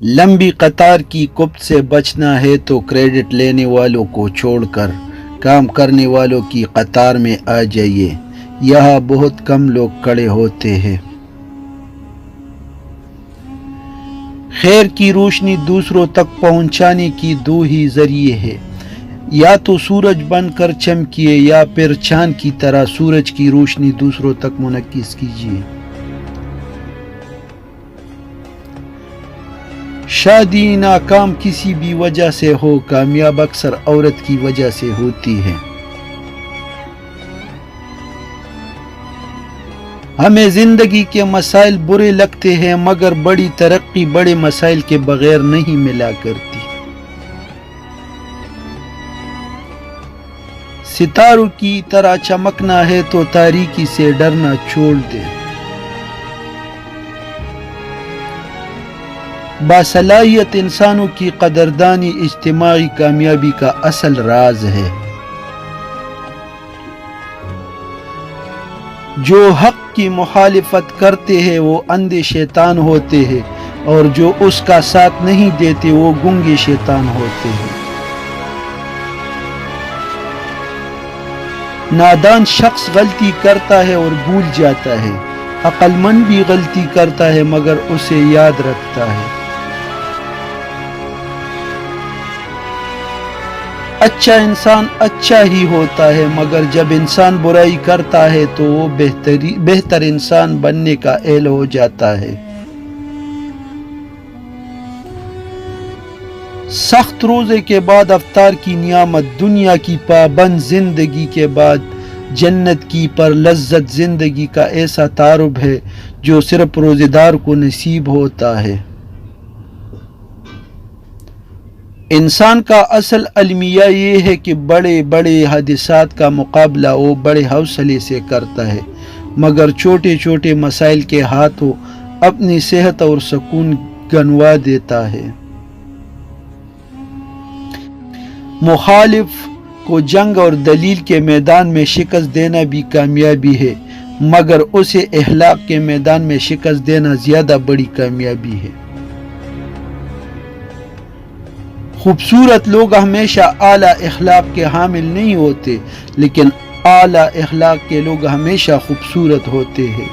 لمبی قطار کی کبت سے بچنا ہے تو کریڈٹ لینے والوں کو چھوڑ کر کام کرنے والوں کی قطار میں آ جائیے، یہاں بہت کم لوگ کھڑے ہوتے ہیں۔ خیر کی روشنی دوسروں تک پہنچانے کی دو ہی ذریعے ہیں، یا تو سورج بن کر چمکیے یا پھر چاند کی طرح سورج کی روشنی دوسروں تک منعکس کیجیے۔ شادی ناکام کسی بھی وجہ سے ہو، کامیاب اکثر عورت کی وجہ سے ہوتی ہے۔ ہمیں زندگی کے مسائل برے لگتے ہیں مگر بڑی ترقی بڑے مسائل کے بغیر نہیں ملا کرتی۔ ستاروں کی طرح چمکنا ہے تو تاریکی سے ڈرنا چھوڑ دیں۔ باصلاحیت انسانوں کی قدردانی اجتماعی کامیابی کا اصل راز ہے۔ جو حق کی مخالفت کرتے ہیں وہ اندھے شیطان ہوتے ہیں، اور جو اس کا ساتھ نہیں دیتے وہ گونگے شیطان ہوتے ہیں۔ نادان شخص غلطی کرتا ہے اور بھول جاتا ہے، عقل مند بھی غلطی کرتا ہے مگر اسے یاد رکھتا ہے۔ اچھا انسان اچھا ہی ہوتا ہے مگر جب انسان برائی کرتا ہے تو وہ بہتر انسان بننے کا اہل ہو جاتا ہے۔ سخت روزے کے بعد افطار کی نعمت، دنیا کی پابند زندگی کے بعد جنت کی پر لذت زندگی کا ایسا تعارف ہے جو صرف روزے دار کو نصیب ہوتا ہے۔ انسان کا اصل المیہ یہ ہے کہ بڑے بڑے حادثات کا مقابلہ وہ بڑے حوصلے سے کرتا ہے مگر چھوٹے چھوٹے مسائل کے ہاتھوں اپنی صحت اور سکون گنوا دیتا ہے۔ مخالف کو جنگ اور دلیل کے میدان میں شکست دینا بھی کامیابی ہے مگر اسے اخلاق کے میدان میں شکست دینا زیادہ بڑی کامیابی ہے۔ خوبصورت لوگ ہمیشہ اعلیٰ اخلاق کے حامل نہیں ہوتے لیکن اعلیٰ اخلاق کے لوگ ہمیشہ خوبصورت ہوتے ہیں۔